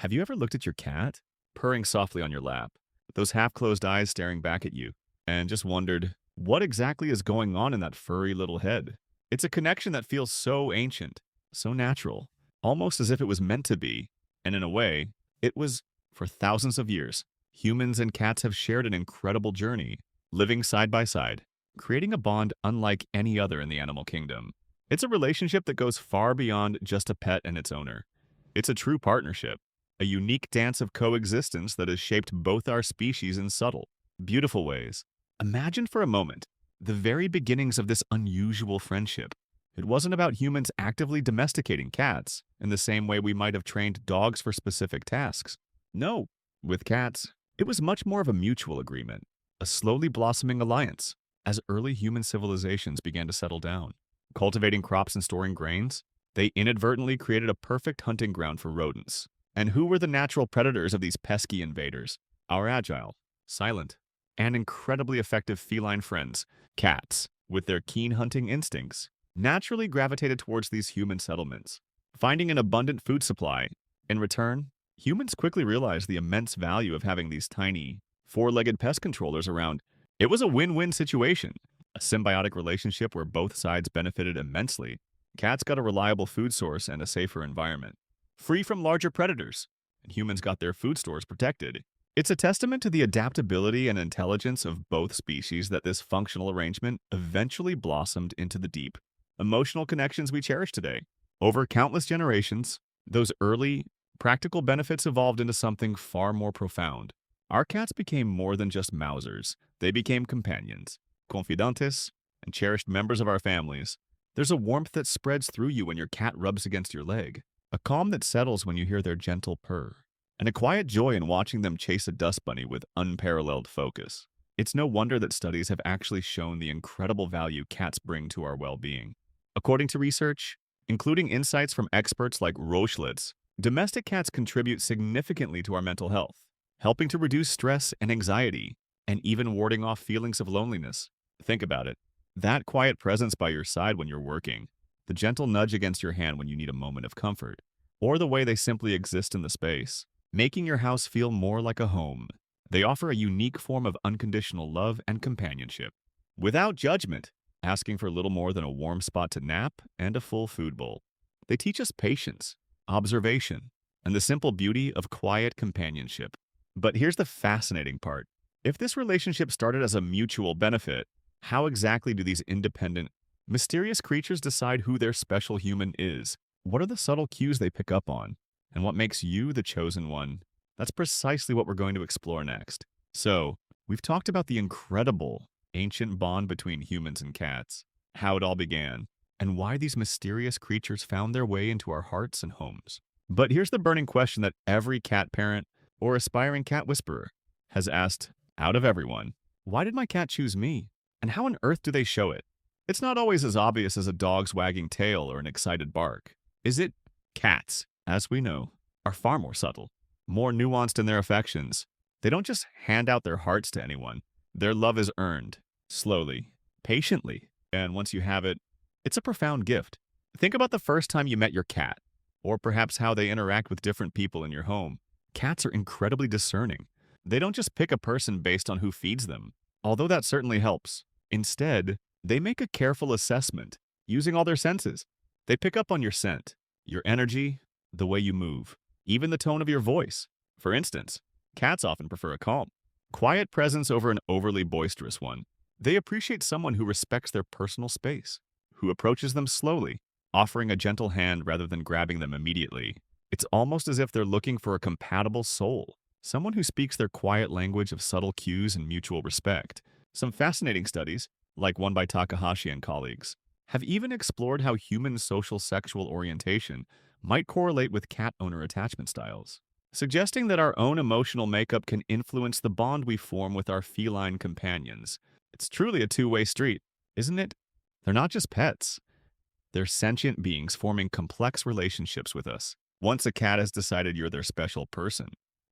Have you ever looked at your cat, purring softly on your lap, with those half-closed eyes staring back at you, and just wondered, what exactly is going on in that furry little head? It's a connection that feels so ancient, so natural, almost as if it was meant to be, and in a way, it was for thousands of years. Humans and cats have shared an incredible journey, living side by side, creating a bond unlike any other in the animal kingdom. It's a relationship that goes far beyond just a pet and its owner. It's a true partnership, a unique dance of coexistence that has shaped both our species in subtle, beautiful ways. Imagine for a moment the very beginnings of this unusual friendship. It wasn't about humans actively domesticating cats in the same way we might have trained dogs for specific tasks. No, with cats, it was much more of a mutual agreement, a slowly blossoming alliance as early human civilizations began to settle down. Cultivating crops and storing grains, they inadvertently created a perfect hunting ground for rodents. And who were the natural predators of these pesky invaders? Our agile, silent, and incredibly effective feline friends, cats, with their keen hunting instincts, naturally gravitated towards these human settlements, finding an abundant food supply. In return, humans quickly realized the immense value of having these tiny, four-legged pest controllers around. It was a win-win situation, a symbiotic relationship where both sides benefited immensely. Cats got a reliable food source and a safer environment, free from larger predators, and humans got their food stores protected. It's a testament to the adaptability and intelligence of both species that this functional arrangement eventually blossomed into the deep, emotional connections we cherish today. Over countless generations, those early, practical benefits evolved into something far more profound. Our cats became more than just mousers. They became companions, confidants, and cherished members of our families. There's a warmth that spreads through you when your cat rubs against your leg, a calm that settles when you hear their gentle purr, and a quiet joy in watching them chase a dust bunny with unparalleled focus. It's no wonder that studies have actually shown the incredible value cats bring to our well-being. According to research, including insights from experts like Rochlitz, domestic cats contribute significantly to our mental health, helping to reduce stress and anxiety, and even warding off feelings of loneliness. Think about it. That quiet presence by your side when you're working, the gentle nudge against your hand when you need a moment of comfort, or the way they simply exist in the space, making your house feel more like a home. They offer a unique form of unconditional love and companionship, without judgment, asking for little more than a warm spot to nap and a full food bowl. They teach us patience, observation, and the simple beauty of quiet companionship. But here's the fascinating part. If this relationship started as a mutual benefit, how exactly do these independent, mysterious creatures decide who their special human is? What are the subtle cues they pick up on? And what makes you the chosen one? That's precisely what we're going to explore next. So, we've talked about the incredible, ancient bond between humans and cats, how it all began, and why these mysterious creatures found their way into our hearts and homes. But here's the burning question that every cat parent or aspiring cat whisperer has asked out of everyone. Why did my cat choose me? And how on earth do they show it? It's not always as obvious as a dog's wagging tail or an excited bark, is it? Cats, as we know, are far more subtle, more nuanced in their affections. They don't just hand out their hearts to anyone. Their love is earned, slowly, patiently, and once you have it, it's a profound gift. Think about the first time you met your cat, or perhaps how they interact with different people in your home. Cats are incredibly discerning. They don't just pick a person based on who feeds them, although that certainly helps. Instead, they make a careful assessment, using all their senses. They pick up on your scent, your energy, the way you move, even the tone of your voice. For instance, cats often prefer a calm, quiet presence over an overly boisterous one. They appreciate someone who respects their personal space, who approaches them slowly, offering a gentle hand rather than grabbing them immediately. It's almost as if they're looking for a compatible soul, someone who speaks their quiet language of subtle cues and mutual respect. Some fascinating studies, like one by Takahashi and colleagues, have even explored how human social sexual orientation might correlate with cat owner attachment styles, suggesting that our own emotional makeup can influence the bond we form with our feline companions. It's truly a two-way street, isn't it? They're not just pets. They're sentient beings forming complex relationships with us. Once a cat has decided you're their special person,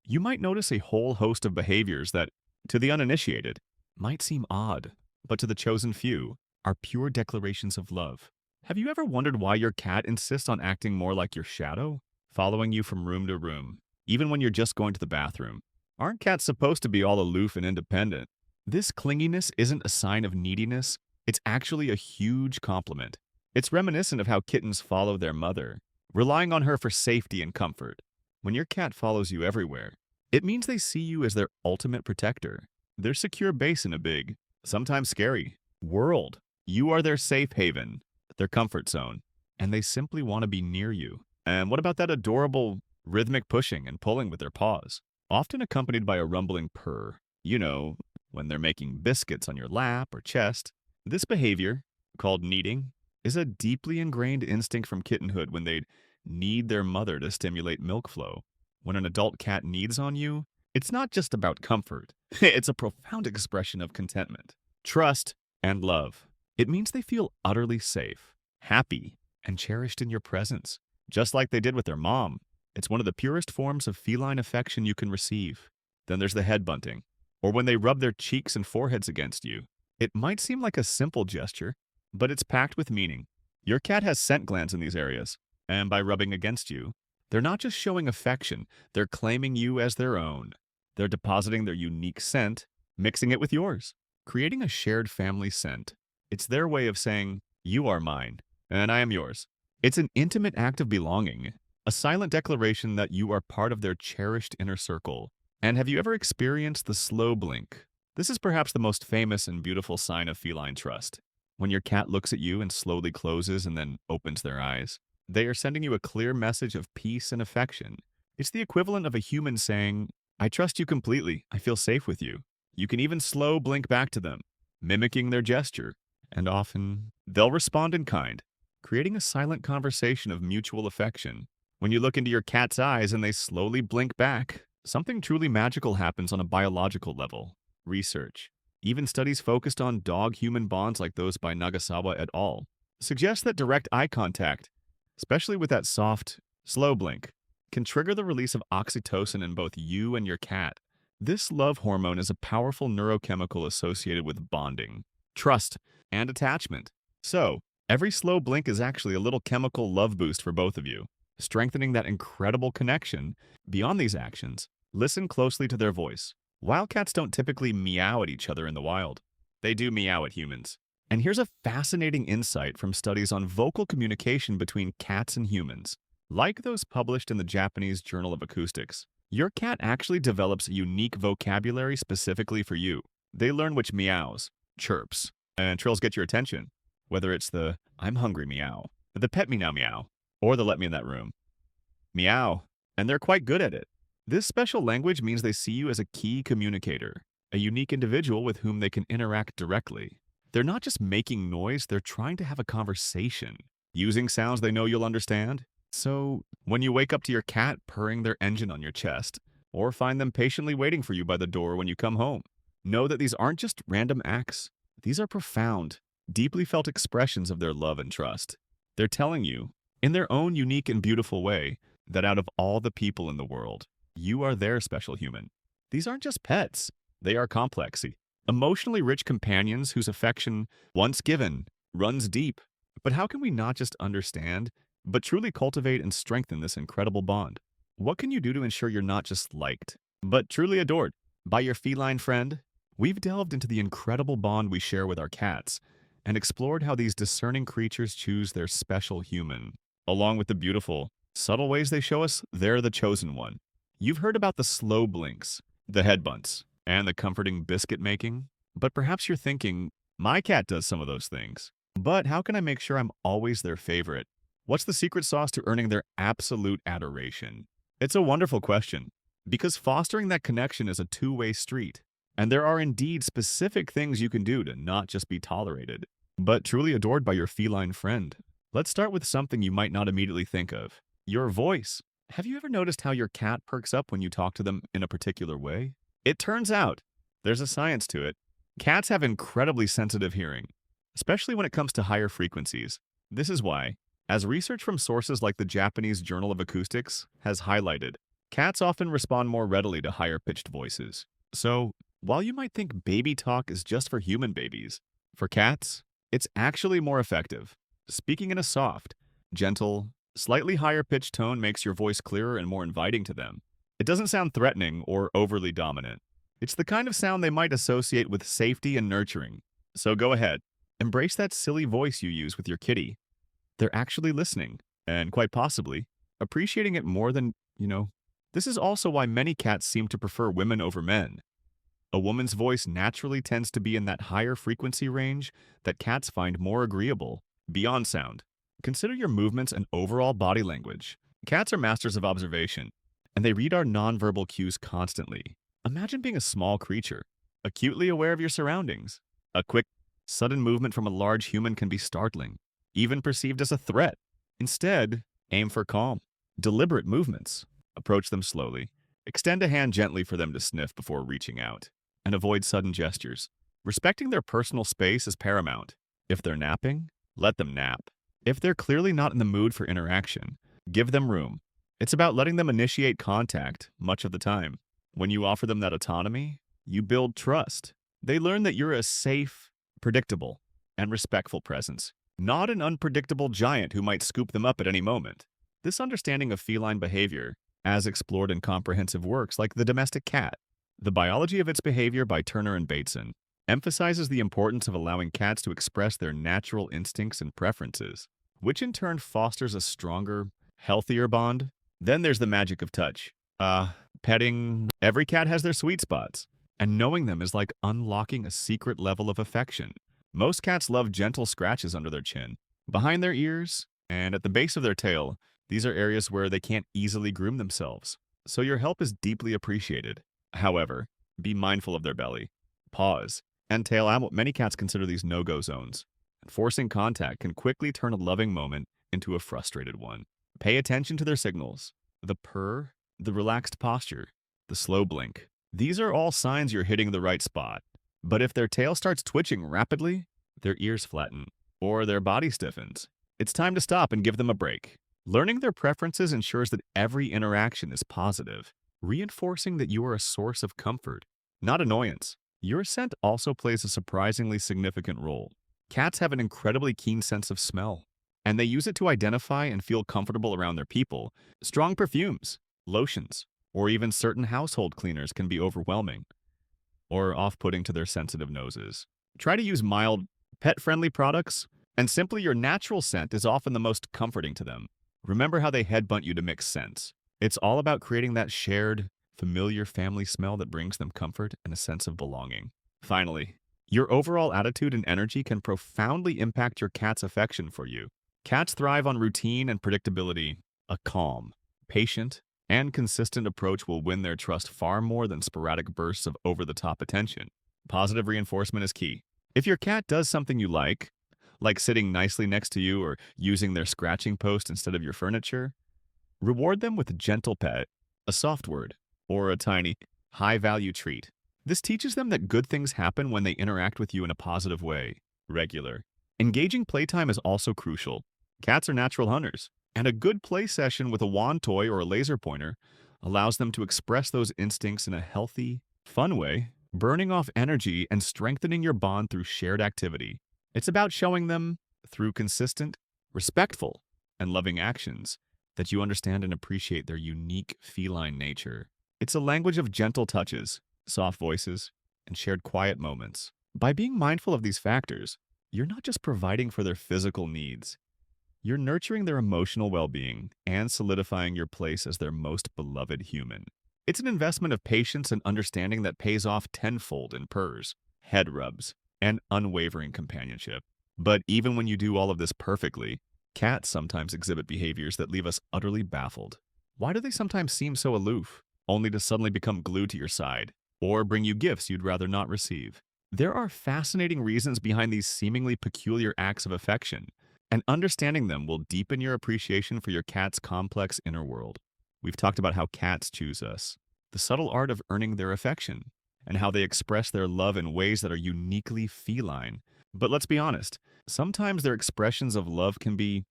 you might notice a whole host of behaviors that, to the uninitiated, might seem odd, but to the chosen few, are pure declarations of love. Have you ever wondered why your cat insists on acting more like your shadow, following you from room to room, even when you're just going to the bathroom. Aren't cats supposed to be all aloof and independent? This clinginess isn't a sign of neediness, it's actually a huge compliment. It's reminiscent of how kittens follow their mother, relying on her for safety and comfort. When your cat follows you everywhere, it means they see you as their ultimate protector, their secure base in a big, sometimes scary, world. You are their safe haven, their comfort zone, and they simply want to be near you. And what about that adorable rhythmic pushing and pulling with their paws, often accompanied by a rumbling purr? You know, when they're making biscuits on your lap or chest. This behavior, called kneading, is a deeply ingrained instinct from kittenhood when they need their mother to stimulate milk flow. When an adult cat kneads on you, it's not just about comfort. It's a profound expression of contentment, trust, and love. It means they feel utterly safe, happy, and cherished in your presence, just like they did with their mom. It's one of the purest forms of feline affection you can receive. Then there's the head bunting, or when they rub their cheeks and foreheads against you. It might seem like a simple gesture, but it's packed with meaning. Your cat has scent glands in these areas, and by rubbing against you, they're not just showing affection, they're claiming you as their own. They're depositing their unique scent, mixing it with yours, creating a shared family scent. It's their way of saying, "You are mine, and I am yours." It's an intimate act of belonging, a silent declaration that you are part of their cherished inner circle. And have you ever experienced the slow blink? This is perhaps the most famous and beautiful sign of feline trust. When your cat looks at you and slowly closes and then opens their eyes, they are sending you a clear message of peace and affection. It's the equivalent of a human saying, "I trust you completely. I feel safe with you." You can even slow blink back to them, mimicking their gesture, and often they'll respond in kind, creating a silent conversation of mutual affection. When you look into your cat's eyes and they slowly blink back, something truly magical happens on a biological level. Research, even studies focused on dog-human bonds like those by Nagasawa et al., suggest that direct eye contact, especially with that soft, slow blink, can trigger the release of oxytocin in both you and your cat. This love hormone is a powerful neurochemical associated with bonding, trust, and attachment. So, every slow blink is actually a little chemical love boost for both of you, strengthening that incredible connection. Beyond these actions, listen closely to their voice. Wildcats don't typically meow at each other in the wild. They do meow at humans. And here's a fascinating insight from studies on vocal communication between cats and humans. Like those published in the Japanese Journal of Acoustics, your cat actually develops a unique vocabulary specifically for you. They learn which meows, chirps, and trills get your attention, whether it's the "I'm hungry" meow, the "pet me now" meow, or the "let me in that room" meow, and they're quite good at it. This special language means they see you as a key communicator, a unique individual with whom they can interact directly. They're not just making noise, they're trying to have a conversation, using sounds they know you'll understand. So, when you wake up to your cat purring their engine on your chest, or find them patiently waiting for you by the door when you come home, know that these aren't just random acts. These are profound, deeply felt expressions of their love and trust. They're telling you, in their own unique and beautiful way, that out of all the people in the world, you are their special human. These aren't just pets. They are complex, emotionally rich companions whose affection, once given, runs deep. But how can we not just understand, but truly cultivate and strengthen this incredible bond? What can you do to ensure you're not just liked, but truly adored by your feline friend? We've delved into the incredible bond we share with our cats and explored how these discerning creatures choose their special human, along with the beautiful, subtle ways they show us they're the chosen one. You've heard about the slow blinks, the head bunts, and the comforting biscuit making, but perhaps you're thinking, my cat does some of those things. But how can I make sure I'm always their favorite? What's the secret sauce to earning their absolute adoration? It's a wonderful question, because fostering that connection is a two-way street, and there are indeed specific things you can do to not just be tolerated, but truly adored by your feline friend. Let's start with something you might not immediately think of: your voice. Have you ever noticed how your cat perks up when you talk to them in a particular way? It turns out there's a science to it. Cats have incredibly sensitive hearing, especially when it comes to higher frequencies. This is why, as research from sources like the Japanese Journal of Acoustics has highlighted, cats often respond more readily to higher-pitched voices. So, while you might think baby talk is just for human babies, for cats, it's actually more effective. Speaking in a soft, gentle, slightly higher pitched tone makes your voice clearer and more inviting to them. It doesn't sound threatening or overly dominant. It's the kind of sound they might associate with safety and nurturing. So go ahead, embrace that silly voice you use with your kitty. They're actually listening, and quite possibly, appreciating it more than. This is also why many cats seem to prefer women over men. A woman's voice naturally tends to be in that higher frequency range that cats find more agreeable. Beyond sound, consider your movements and overall body language. Cats are masters of observation, and they read our nonverbal cues constantly. Imagine being a small creature, acutely aware of your surroundings. A quick, sudden movement from a large human can be startling, even perceived as a threat. Instead, aim for calm, deliberate movements. Approach them slowly. Extend a hand gently for them to sniff before reaching out, and avoid sudden gestures. Respecting their personal space is paramount. If they're napping, let them nap. If they're clearly not in the mood for interaction, give them room. It's about letting them initiate contact much of the time. When you offer them that autonomy, you build trust. They learn that you're a safe, predictable, and respectful presence, not an unpredictable giant who might scoop them up at any moment. This understanding of feline behavior, as explored in comprehensive works like The Domestic Cat, The Biology of Its Behavior by Turner and Bateson, emphasizes the importance of allowing cats to express their natural instincts and preferences, which in turn fosters a stronger, healthier bond. Then there's the magic of touch. Petting. Every cat has their sweet spots, and knowing them is like unlocking a secret level of affection. Most cats love gentle scratches under their chin, behind their ears, and at the base of their tail. These are areas where they can't easily groom themselves, so your help is deeply appreciated. However, be mindful of their belly, paws, and tail. Many cats consider these no-go zones, and forcing contact can quickly turn a loving moment into a frustrated one. Pay attention to their signals. The purr, the relaxed posture, the slow blink. These are all signs you're hitting the right spot. But if their tail starts twitching rapidly, their ears flatten, or their body stiffens, it's time to stop and give them a break. Learning their preferences ensures that every interaction is positive, reinforcing that you are a source of comfort, not annoyance. Your scent also plays a surprisingly significant role. Cats have an incredibly keen sense of smell, and they use it to identify and feel comfortable around their people. Strong perfumes, lotions, or even certain household cleaners can be overwhelming or off-putting to their sensitive noses. Try to use mild, pet-friendly products, and simply your natural scent is often the most comforting to them. Remember how they headbutt you to make sense. It's all about creating that shared, familiar family smell that brings them comfort and a sense of belonging. Finally, your overall attitude and energy can profoundly impact your cat's affection for you. Cats thrive on routine and predictability. A calm, patient, and consistent approach will win their trust far more than sporadic bursts of over-the-top attention. Positive reinforcement is key. If your cat does something you like sitting nicely next to you or using their scratching post instead of your furniture, reward them with a gentle pet, a soft word, or a tiny, high-value treat. This teaches them that good things happen when they interact with you in a positive way. Regular. Engaging playtime is also crucial. Cats are natural hunters, and a good play session with a wand toy or a laser pointer allows them to express those instincts in a healthy, fun way, burning off energy and strengthening your bond through shared activity. It's about showing them, through consistent, respectful, and loving actions, that you understand and appreciate their unique feline nature. It's a language of gentle touches, soft voices, and shared quiet moments. By being mindful of these factors, you're not just providing for their physical needs. You're nurturing their emotional well-being and solidifying your place as their most beloved human. It's an investment of patience and understanding that pays off tenfold in purrs, head rubs, and unwavering companionship. But even when you do all of this perfectly, cats sometimes exhibit behaviors that leave us utterly baffled. Why do they sometimes seem so aloof, only to suddenly become glued to your side, or bring you gifts you'd rather not receive? There are fascinating reasons behind these seemingly peculiar acts of affection, and understanding them will deepen your appreciation for your cat's complex inner world. We've talked about how cats choose us, the subtle art of earning their affection, and how they express their love in ways that are uniquely feline. But let's be honest, sometimes their expressions of love can be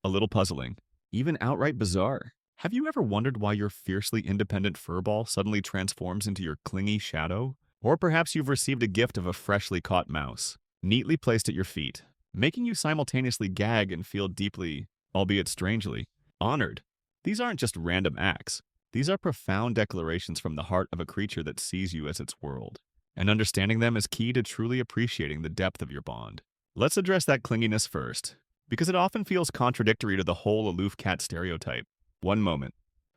a little puzzling, even outright bizarre. Have you ever wondered why your fiercely independent furball suddenly transforms into your clingy shadow? Or perhaps you've received a gift of a freshly caught mouse, neatly placed at your feet, making you simultaneously gag and feel deeply, albeit strangely, honored. These aren't just random acts. These are profound declarations from the heart of a creature that sees you as its world. And understanding them is key to truly appreciating the depth of your bond. Let's address that clinginess first, because it often feels contradictory to the whole aloof cat stereotype. One moment,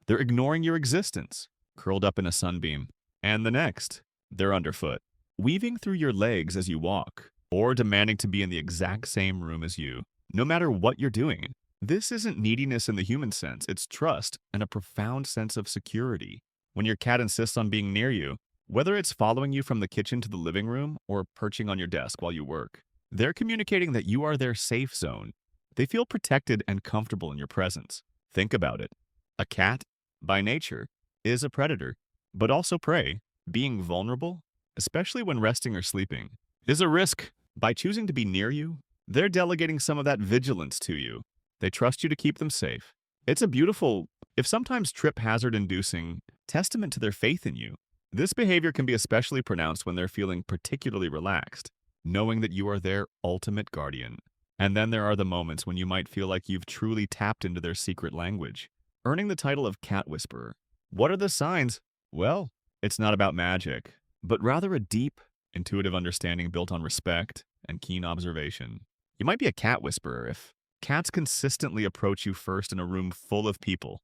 they're ignoring your existence, curled up in a sunbeam, and the next, they're underfoot, weaving through your legs as you walk, or demanding to be in the exact same room as you, no matter what you're doing. This isn't neediness in the human sense, it's trust and a profound sense of security. When your cat insists on being near you, whether it's following you from the kitchen to the living room or perching on your desk while you work, they're communicating that you are their safe zone. They feel protected and comfortable in your presence. Think about it. A cat, by nature, is a predator, but also prey. Being vulnerable, especially when resting or sleeping, is a risk. By choosing to be near you, they're delegating some of that vigilance to you. They trust you to keep them safe. It's a beautiful, if sometimes trip hazard-inducing, testament to their faith in you. This behavior can be especially pronounced when they're feeling particularly relaxed, knowing that you are their ultimate guardian. And then there are the moments when you might feel like you've truly tapped into their secret language, earning the title of cat whisperer. What are the signs? Well, it's not about magic, but rather a deep, intuitive understanding built on respect and keen observation. You might be a cat whisperer if cats consistently approach you first in a room full of people.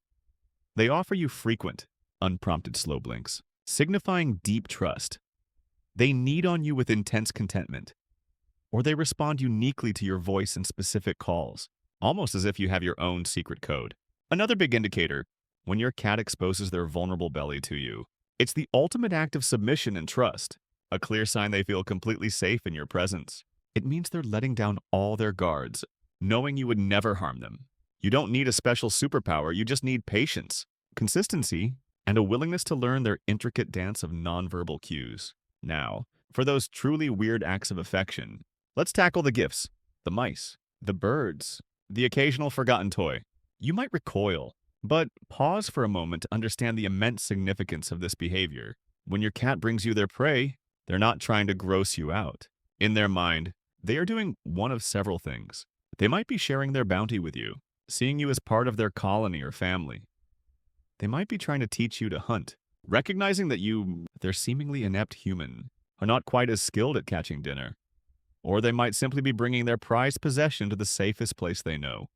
They offer you frequent, unprompted slow blinks, signifying deep trust. They knead on you with intense contentment, or they respond uniquely to your voice in specific calls, almost as if you have your own secret code. Another big indicator, when your cat exposes their vulnerable belly to you, it's the ultimate act of submission and trust, a clear sign they feel completely safe in your presence. It means they're letting down all their guards, knowing you would never harm them. You don't need a special superpower, you just need patience, consistency, and a willingness to learn their intricate dance of nonverbal cues. Now, for those truly weird acts of affection, let's tackle the gifts, the mice, the birds, the occasional forgotten toy. You might recoil, but pause for a moment to understand the immense significance of this behavior. When your cat brings you their prey, they're not trying to gross you out. In their mind, they are doing one of several things. They might be sharing their bounty with you, seeing you as part of their colony or family. They might be trying to teach you to hunt, recognizing that their seemingly inept human, are not quite as skilled at catching dinner. Or they might simply be bringing their prized possession to the safest place they know,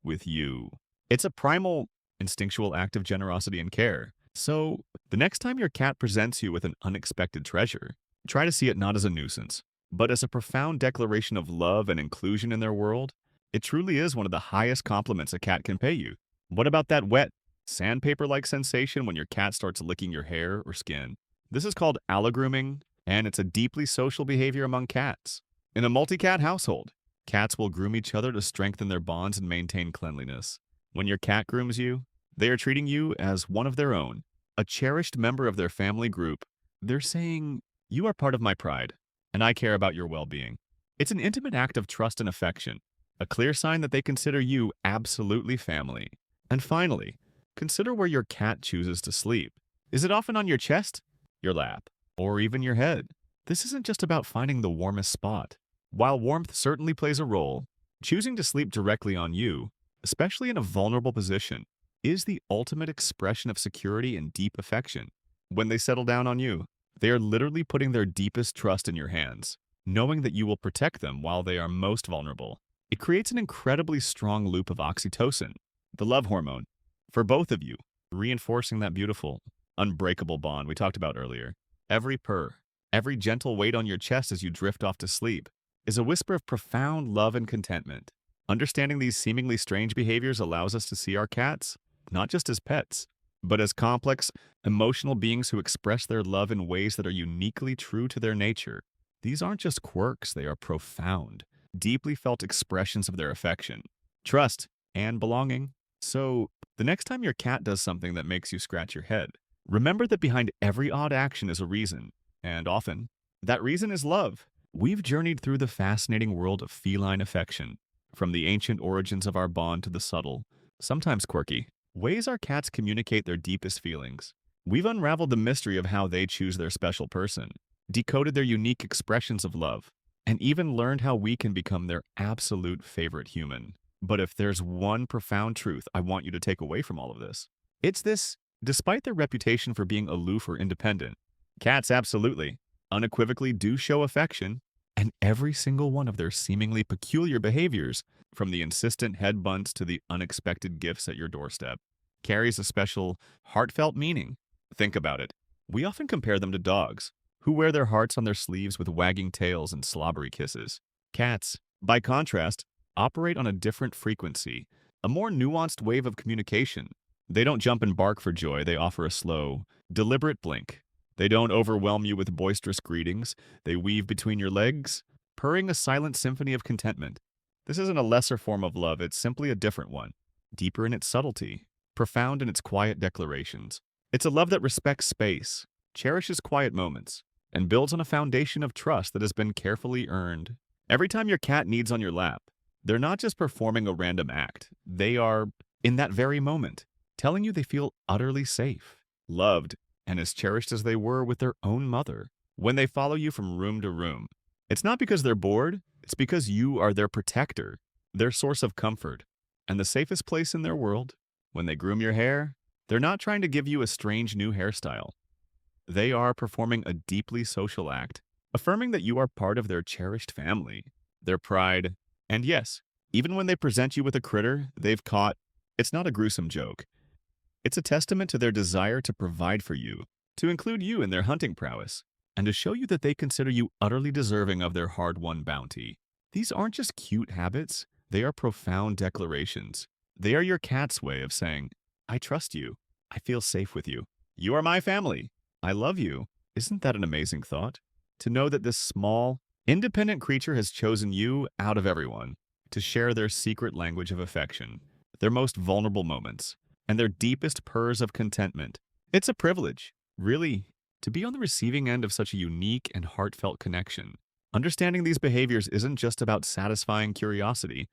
with you. It's a primal, instinctual act of generosity and care. So, the next time your cat presents you with an unexpected treasure, try to see it not as a nuisance, but as a profound declaration of love and inclusion in their world. It truly is one of the highest compliments a cat can pay you. What about that wet, sandpaper-like sensation when your cat starts licking your hair or skin? This is called allogrooming, and it's a deeply social behavior among cats. In a multi-cat household, cats will groom each other to strengthen their bonds and maintain cleanliness. When your cat grooms you, they are treating you as one of their own, a cherished member of their family group. They're saying, "You are part of my pride, and I care about your well-being." It's an intimate act of trust and affection, a clear sign that they consider you absolutely family. And finally, consider where your cat chooses to sleep. Is it often on your chest, your lap, or even your head? This isn't just about finding the warmest spot. While warmth certainly plays a role, choosing to sleep directly on you, especially in a vulnerable position, is the ultimate expression of security and deep affection. When they settle down on you, they are literally putting their deepest trust in your hands, knowing that you will protect them while they are most vulnerable. It creates an incredibly strong loop of oxytocin, the love hormone, for both of you, reinforcing that beautiful, unbreakable bond we talked about earlier. Every purr, every gentle weight on your chest as you drift off to sleep, is a whisper of profound love and contentment. Understanding these seemingly strange behaviors allows us to see our cats not just as pets, but as complex, emotional beings who express their love in ways that are uniquely true to their nature. These aren't just quirks, they are profound, deeply felt expressions of their affection, trust, and belonging. So, the next time your cat does something that makes you scratch your head, remember that behind every odd action is a reason, and often, that reason is love. We've journeyed through the fascinating world of feline affection, from the ancient origins of our bond to the subtle, sometimes quirky, ways our cats communicate their deepest feelings. We've unraveled the mystery of how they choose their special person, decoded their unique expressions of love, and even learned how we can become their absolute favorite human. But if there's one profound truth I want you to take away from all of this, it's this: Despite their reputation for being aloof or independent, cats absolutely, unequivocally do show affection, and every single one of their seemingly peculiar behaviors, from the insistent head bunts to the unexpected gifts at your doorstep, carries a special, heartfelt meaning. Think about it. We often compare them to dogs, who wear their hearts on their sleeves with wagging tails and slobbery kisses. Cats, by contrast, operate on a different frequency, a more nuanced wave of communication. They don't jump and bark for joy, they offer a slow, deliberate blink. They don't overwhelm you with boisterous greetings, they weave between your legs, purring a silent symphony of contentment. This isn't a lesser form of love, it's simply a different one, deeper in its subtlety, profound in its quiet declarations. It's a love that respects space, cherishes quiet moments, and builds on a foundation of trust that has been carefully earned. Every time your cat kneads on your lap, they're not just performing a random act, they are, in that very moment, telling you they feel utterly safe, loved, and as cherished as they were with their own mother. When they follow you from room to room, it's not because they're bored, it's because you are their protector, their source of comfort, and the safest place in their world. When they groom your hair, they're not trying to give you a strange new hairstyle. They are performing a deeply social act, affirming that you are part of their cherished family, their pride, and yes, even when they present you with a critter they've caught, it's not a gruesome joke. It's a testament to their desire to provide for you, to include you in their hunting prowess, and to show you that they consider you utterly deserving of their hard-won bounty. These aren't just cute habits, they are profound declarations. They are your cat's way of saying, I trust you, I feel safe with you, you are my family, I love you. Isn't that an amazing thought? To know that this small, independent creature has chosen you out of everyone to share their secret language of affection, their most vulnerable moments, and their deepest purrs of contentment. It's a privilege, really, to be on the receiving end of such a unique and heartfelt connection. Understanding these behaviors isn't just about satisfying curiosity,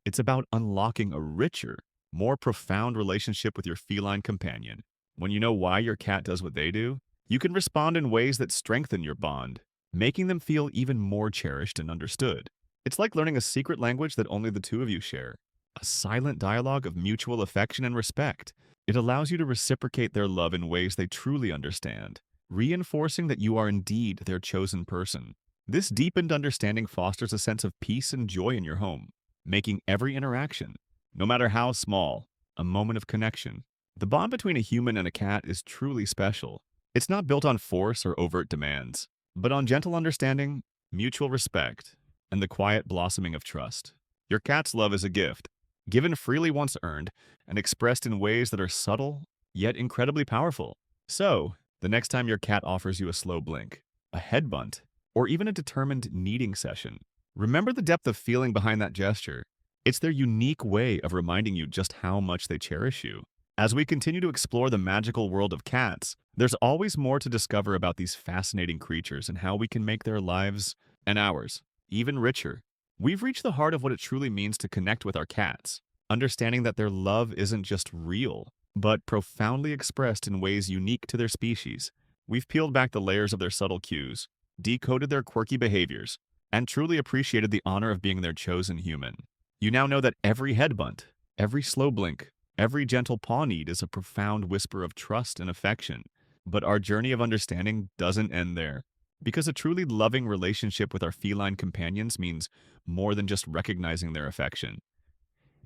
it's about unlocking a richer, more profound relationship with your feline companion. When you know why your cat does what they do, you can respond in ways that strengthen your bond, making them feel even more cherished and understood. It's like learning a secret language that only the two of you share, a silent dialogue of mutual affection and respect. It allows you to reciprocate their love in ways they truly understand, reinforcing that you are indeed their chosen person. This deepened understanding fosters a sense of peace and joy in your home, making every interaction, no matter how small, a moment of connection. The bond between a human and a cat is truly special. It's not built on force or overt demands, but on gentle understanding, mutual respect, and the quiet blossoming of trust. Your cat's love is a gift, given freely once earned, and expressed in ways that are subtle, yet incredibly powerful. So, the next time your cat offers you a slow blink, a head bunt, or even a determined kneading session, remember the depth of feeling behind that gesture. It's their unique way of reminding you just how much they cherish you. As we continue to explore the magical world of cats, there's always more to discover about these fascinating creatures and how we can make their lives, and ours, even richer. We've reached the heart of what it truly means to connect with our cats, understanding that their love isn't just real, but profoundly expressed in ways unique to their species. We've peeled back the layers of their subtle cues, decoded their quirky behaviors, and truly appreciated the honor of being their chosen human. You now know that every head bunt, every slow blink, every gentle paw knead is a profound whisper of trust and affection. But our journey of understanding doesn't end there, because a truly loving relationship with our feline companions means more than just recognizing their affection.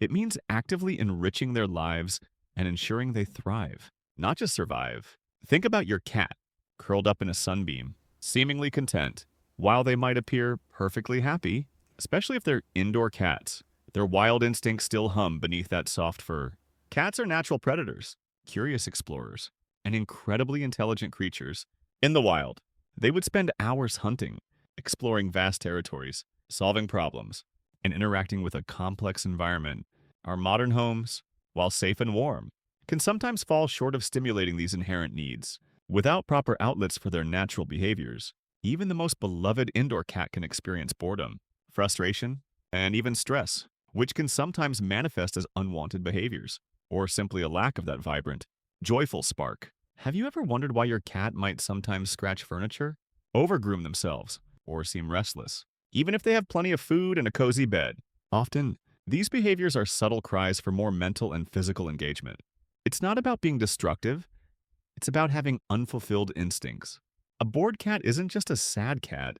It means actively enriching their lives and ensuring they thrive, not just survive. Think about your cat, curled up in a sunbeam, seemingly content, while they might appear perfectly happy, especially if they're indoor cats. Their wild instincts still hum beneath that soft fur. Cats are natural predators, curious explorers, and incredibly intelligent creatures. In the wild, they would spend hours hunting, exploring vast territories, solving problems, and interacting with a complex environment. Our modern homes, while safe and warm, can sometimes fall short of stimulating these inherent needs. Without proper outlets for their natural behaviors, even the most beloved indoor cat can experience boredom, frustration, and even stress, which can sometimes manifest as unwanted behaviors, or simply a lack of that vibrant, joyful spark. Have you ever wondered why your cat might sometimes scratch furniture, overgroom themselves, or seem restless, even if they have plenty of food and a cozy bed? Often, these behaviors are subtle cries for more mental and physical engagement. It's not about being destructive, it's about having unfulfilled instincts. A bored cat isn't just a sad cat,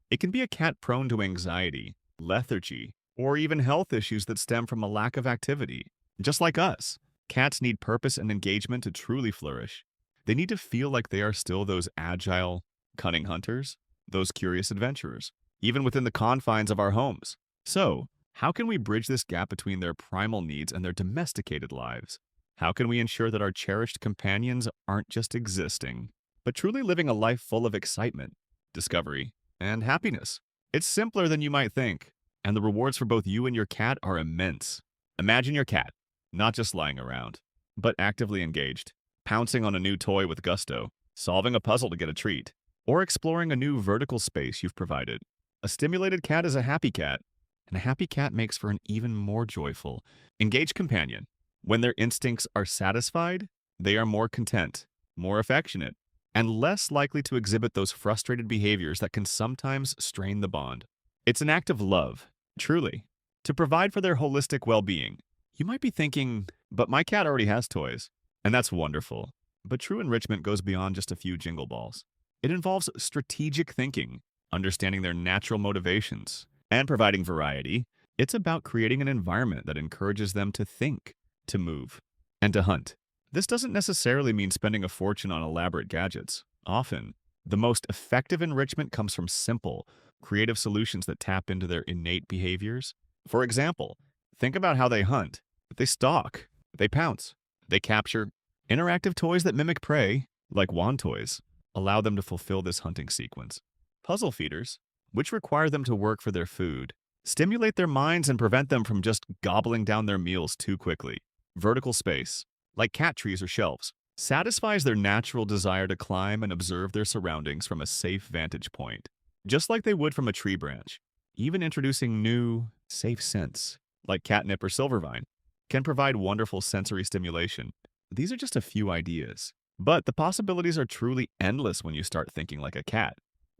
it can be a cat prone to anxiety, lethargy, or even health issues that stem from a lack of activity. Just like us, cats need purpose and engagement to truly flourish. They need to feel like they are still those agile, cunning hunters, those curious adventurers, even within the confines of our homes. So, how can we bridge this gap between their primal needs and their domesticated lives? How can we ensure that our cherished companions aren't just existing, but truly living a life full of excitement, discovery, and happiness? It's simpler than you might think, and the rewards for both you and your cat are immense. Imagine your cat, not just lying around, but actively engaged, pouncing on a new toy with gusto, solving a puzzle to get a treat, or exploring a new vertical space you've provided. A stimulated cat is a happy cat, and a happy cat makes for an even more joyful, engaged companion. When their instincts are satisfied, they are more content, more affectionate, and less likely to exhibit those frustrated behaviors that can sometimes strain the bond. It's an act of love, truly, to provide for their holistic well-being. You might be thinking, but my cat already has toys, and that's wonderful. But true enrichment goes beyond just a few jingle balls. It involves strategic thinking, understanding their natural motivations, and providing variety. It's about creating an environment that encourages them to think, to move, and to hunt. This doesn't necessarily mean spending a fortune on elaborate gadgets. Often, the most effective enrichment comes from simple, creative solutions that tap into their innate behaviors. For example, think about how they hunt. They stalk, they pounce, they capture. Interactive toys that mimic prey, like wand toys, allow them to fulfill this hunting sequence. Puzzle feeders, which require them to work for their food, stimulate their minds and prevent them from just gobbling down their meals too quickly. Vertical space, like cat trees or shelves, satisfies their natural desire to climb and observe their surroundings from a safe vantage point, just like they would from a tree branch. Even introducing new, safe scents, like catnip or silvervine, can provide wonderful sensory stimulation. These are just a few ideas, but the possibilities are truly endless when you start thinking like a cat.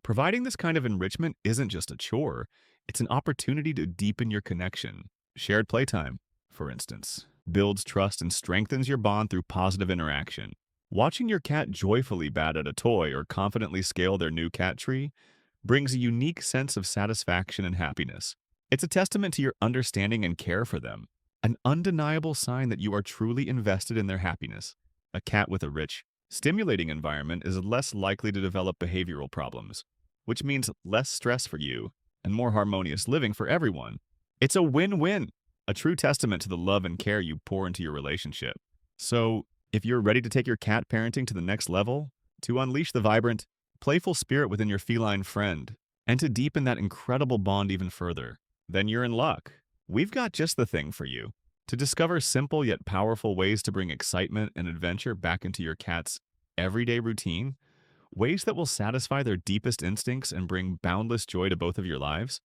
Providing this kind of enrichment isn't just a chore, it's an opportunity to deepen your connection. Shared playtime, for instance, builds trust and strengthens your bond through positive interaction. Watching your cat joyfully bat at a toy or confidently scale their new cat tree brings a unique sense of satisfaction and happiness. It's a testament to your understanding and care for them, an undeniable sign that you are truly invested in their happiness. A cat with a rich, stimulating environment is less likely to develop behavioral problems, which means less stress for you and more harmonious living for everyone. It's a win-win, a true testament to the love and care you pour into your relationship. So, if you're ready to take your cat parenting to the next level, to unleash the vibrant, playful spirit within your feline friend, and to deepen that incredible bond even further, then you're in luck. We've got just the thing for you. To discover simple yet powerful ways to bring excitement and adventure back into your cat's everyday routine, ways that will satisfy their deepest instincts and bring boundless joy to both of your lives,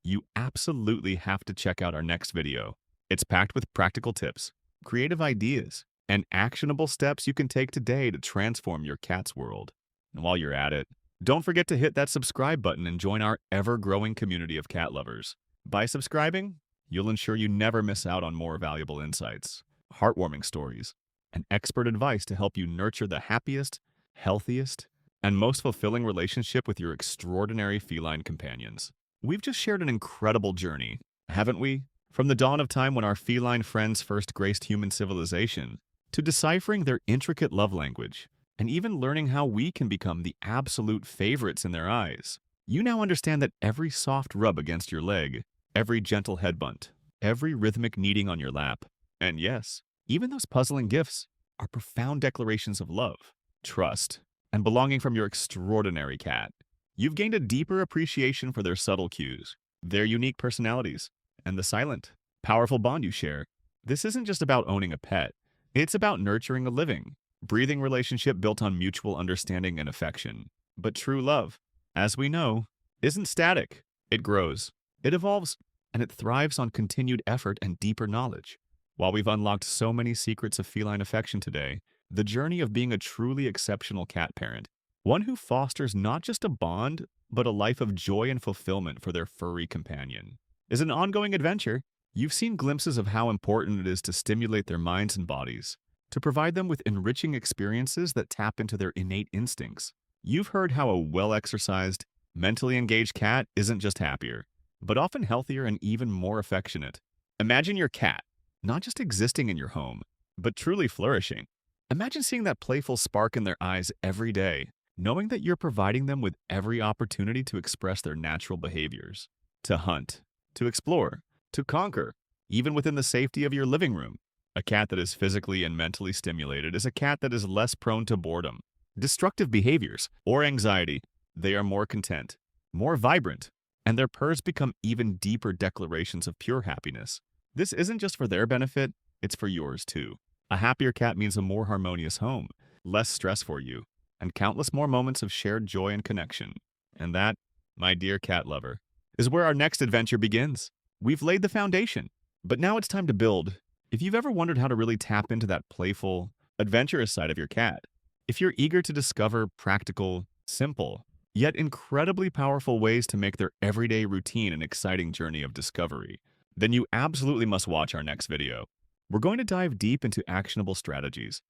you absolutely have to check out our next video. It's packed with practical tips, creative ideas, and actionable steps you can take today to transform your cat's world. And while you're at it, don't forget to hit that subscribe button and join our ever-growing community of cat lovers. By subscribing, you'll ensure you never miss out on more valuable insights, heartwarming stories, and expert advice to help you nurture the happiest, healthiest, and most fulfilling relationship with your extraordinary feline companions. We've just shared an incredible journey, haven't we? From the dawn of time when our feline friends first graced human civilization, to deciphering their intricate love language, and even learning how we can become the absolute favorites in their eyes. You now understand that every soft rub against your leg, every gentle head bunt, every rhythmic kneading on your lap, and yes, even those puzzling gifts are profound declarations of love, trust, and belonging from your extraordinary cat. You've gained a deeper appreciation for their subtle cues, their unique personalities, and the silent, powerful bond you share. This isn't just about owning a pet. It's about nurturing a living, breathing relationship built on mutual understanding and affection. But true love, as we know, isn't static. It grows, it evolves, and it thrives on continued effort and deeper knowledge. While we've unlocked so many secrets of feline affection today, the journey of being a truly exceptional cat parent, one who fosters not just a bond, but a life of joy and fulfillment for their furry companion, is an ongoing adventure. You've seen glimpses of how important it is to stimulate their minds and bodies, to provide them with enriching experiences that tap into their innate instincts. You've heard how a well-exercised, mentally engaged cat isn't just happier, but often healthier and even more affectionate. Imagine your cat, not just existing in your home, but truly flourishing. Imagine seeing that playful spark in their eyes every day, knowing that you're providing them with every opportunity to express their natural behaviors, to hunt, to explore, to conquer, even within the safety of your living room. A cat that is physically and mentally stimulated is a cat that is less prone to boredom, destructive behaviors, or anxiety. They are more content, more vibrant, and their purrs become even deeper declarations of pure happiness. This isn't just for their benefit, it's for yours too. A happier cat means a more harmonious home, less stress for you, and countless more moments of shared joy and connection. And that, my dear cat lover, is where our next adventure begins. We've laid the foundation, but now it's time to build. If you've ever wondered how to really tap into that playful, adventurous side of your cat, if you're eager to discover practical, simple, yet incredibly powerful ways to make their everyday routine an exciting journey of discovery, then you absolutely must watch our next video. We're going to dive deep into actionable strategies,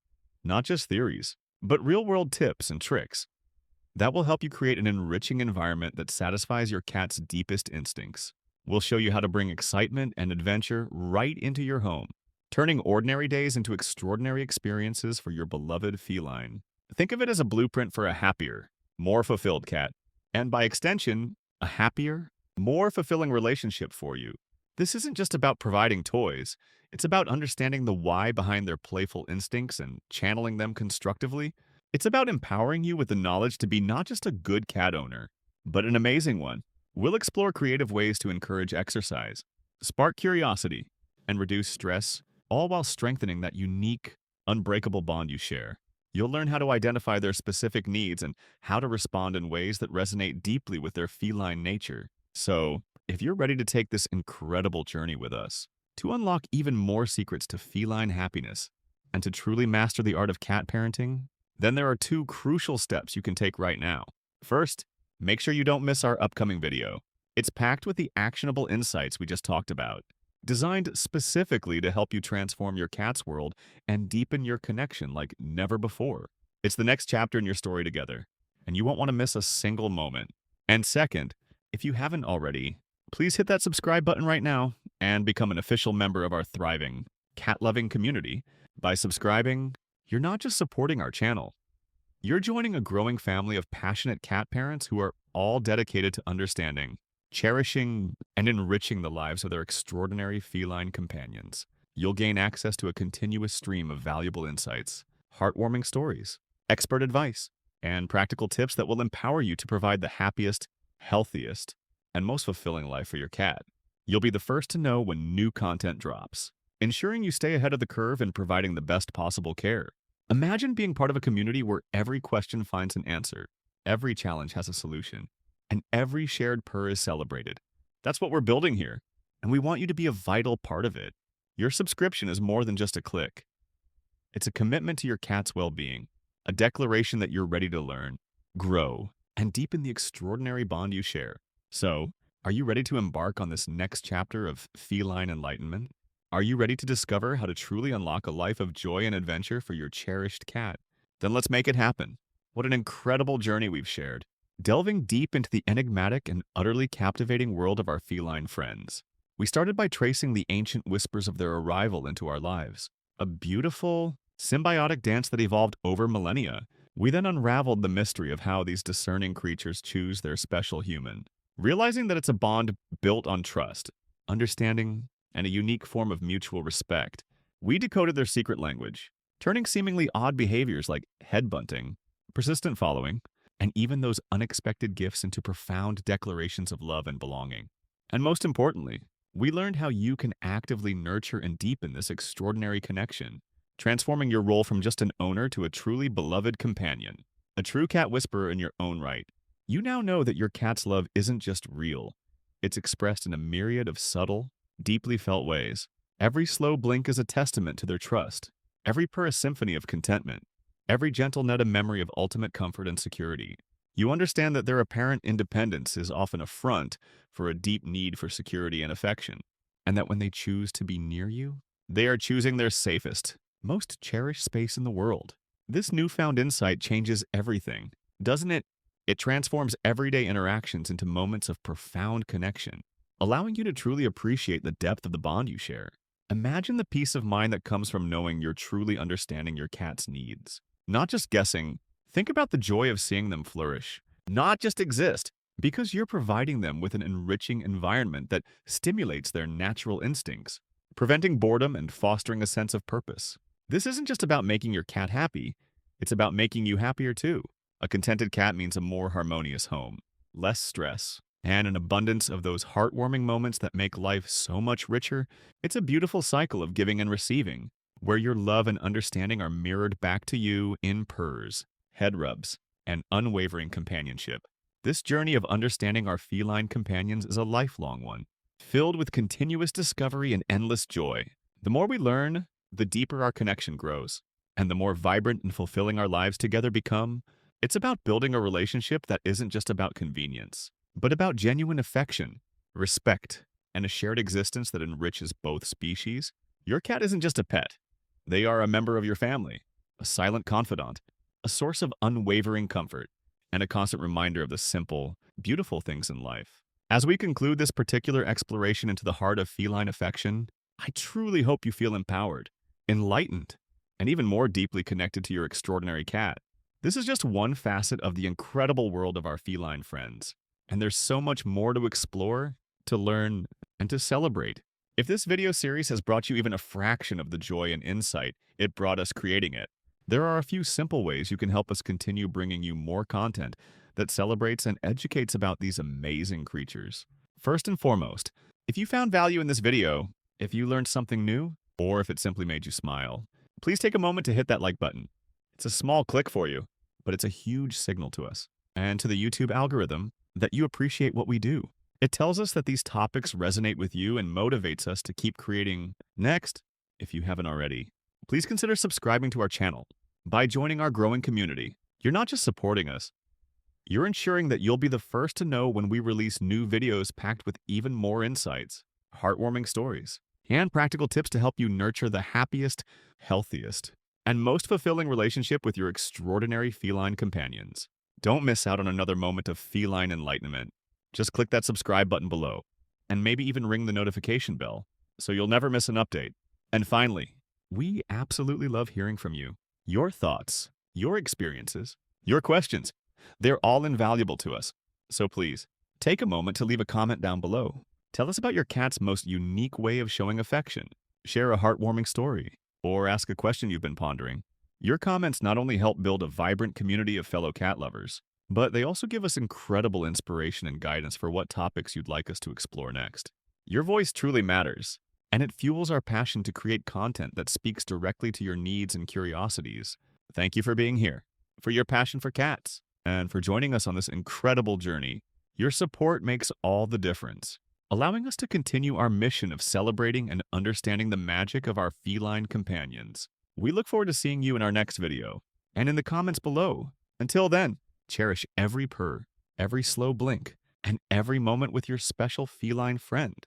not just theories, but real-world tips and tricks that will help you create an enriching environment that satisfies your cat's deepest instincts. We'll show you how to bring excitement and adventure right into your home, turning ordinary days into extraordinary experiences for your beloved feline. Think of it as a blueprint for a happier, more fulfilled cat, and by extension, a happier, more fulfilling relationship for you. This isn't just about providing toys, it's about understanding the why behind their playful instincts and channeling them constructively. It's about empowering you with the knowledge to be not just a good cat owner, but an amazing one. We'll explore creative ways to encourage exercise, spark curiosity, and reduce stress, all while strengthening that unique, unbreakable bond you share. You'll learn how to identify their specific needs and how to respond in ways that resonate deeply with their feline nature. So, if you're ready to take this incredible journey with us, to unlock even more secrets to feline happiness, and to truly master the art of cat parenting, then there are two crucial steps you can take right now. First, make sure you don't miss our upcoming video. It's packed with the actionable insights we just talked about, designed specifically to help you transform your cat's world and deepen your connection like never before. It's the next chapter in your story together, and you won't want to miss a single moment. And second, if you haven't already, please hit that subscribe button right now and become an official member of our thriving, cat-loving community. By subscribing, you're not just supporting our channel, you're joining a growing family of passionate cat parents who are all dedicated to understanding, cherishing, and enriching the lives of their extraordinary feline companions. You'll gain access to a continuous stream of valuable insights, heartwarming stories, expert advice, and practical tips that will empower you to provide the happiest, healthiest, and most fulfilling life for your cat. You'll be the first to know when new content drops, ensuring you stay ahead of the curve in providing the best possible care. Imagine being part of a community where every question finds an answer, every challenge has a solution, and every shared purr is celebrated. That's what we're building here, and we want you to be a vital part of it. Your subscription is more than just a click. It's a commitment to your cat's well-being, a declaration that you're ready to learn, grow, and deepen the extraordinary bond you share. So, are you ready to embark on this next chapter of feline enlightenment? Are you ready to discover how to truly unlock a life of joy and adventure for your cherished cat? Then let's make it happen. What an incredible journey we've shared, delving deep into the enigmatic and utterly captivating world of our feline friends. We started by tracing the ancient whispers of their arrival into our lives, a beautiful, symbiotic dance that evolved over millennia. We then unraveled the mystery of how these discerning creatures choose their special human, realizing that it's a bond built on trust, understanding, and a unique form of mutual respect. We decoded their secret language, turning seemingly odd behaviors like head-bunting, persistent following, and even those unexpected gifts into profound declarations of love and belonging. And most importantly, we learned how you can actively nurture and deepen this extraordinary connection, transforming your role from just an owner to a truly beloved companion, a true cat whisperer in your own right. You now know that your cat's love isn't just real. It's expressed in a myriad of subtle, deeply felt ways. Every slow blink is a testament to their trust, every purr a symphony of contentment, every gentle nut a memory of ultimate comfort and security. You understand that their apparent independence is often a front for a deep need for security and affection, and that when they choose to be near you, they are choosing their safest, most cherished space in the world. This newfound insight changes everything, doesn't it? It transforms everyday interactions into moments of profound connection, allowing you to truly appreciate the depth of the bond you share. Imagine the peace of mind that comes from knowing you're truly understanding your cat's needs. Not just guessing, think about the joy of seeing them flourish, not just exist, because you're providing them with an enriching environment that stimulates their natural instincts, preventing boredom and fostering a sense of purpose. This isn't just about making your cat happy, it's about making you happier too. A contented cat means a more harmonious home, less stress, and an abundance of those heartwarming moments that make life so much richer. It's a beautiful cycle of giving and receiving, where your love and understanding are mirrored back to you in purrs, head rubs, and unwavering companionship. This journey of understanding our feline companions is a lifelong one, filled with continuous discovery and endless joy. The more we learn, the deeper our connection grows, and the more vibrant and fulfilling our lives together become. It's about building a relationship that isn't just about convenience, but about genuine affection, respect, and a shared existence that enriches both species. Your cat isn't just a pet. They are a member of your family, a silent confidant, a source of unwavering comfort, and a constant reminder of the simple, beautiful things in life. As we conclude this particular exploration into the heart of feline affection, I truly hope you feel empowered, enlightened, and even more deeply connected to your extraordinary cat. This is just one facet of the incredible world of our feline friends, and there's so much more to explore, to learn, and to celebrate. If this video series has brought you even a fraction of the joy and insight it brought us creating it, there are a few simple ways you can help us continue bringing you more content that celebrates and educates about these amazing creatures. First and foremost, if you found value in this video, if you learned something new, or if it simply made you smile, please take a moment to hit that like button. It's a small click for you, but it's a huge signal to us and to the YouTube algorithm that you appreciate what we do. It tells us that these topics resonate with you and motivates us to keep creating. Next, if you haven't already, please consider subscribing to our channel. By joining our growing community, you're not just supporting us, you're ensuring that you'll be the first to know when we release new videos packed with even more insights, heartwarming stories, and practical tips to help you nurture the happiest, healthiest, and most fulfilling relationship with your extraordinary feline companions. Don't miss out on another moment of feline enlightenment. Just click that subscribe button below, and maybe even ring the notification bell, so you'll never miss an update. And finally, we absolutely love hearing from you. Your thoughts, your experiences, your questions, they're all invaluable to us. So please, take a moment to leave a comment down below. Tell us about your cat's most unique way of showing affection. Share a heartwarming story, or ask a question you've been pondering. Your comments not only help build a vibrant community of fellow cat lovers, but they also give us incredible inspiration and guidance for what topics you'd like us to explore next. Your voice truly matters, and it fuels our passion to create content that speaks directly to your needs and curiosities. Thank you for being here, for your passion for cats, and for joining us on this incredible journey. Your support makes all the difference, allowing us to continue our mission of celebrating and understanding the magic of our feline companions. We look forward to seeing you in our next video, and in the comments below. Until then, cherish every purr, every slow blink, and every moment with your special feline friend.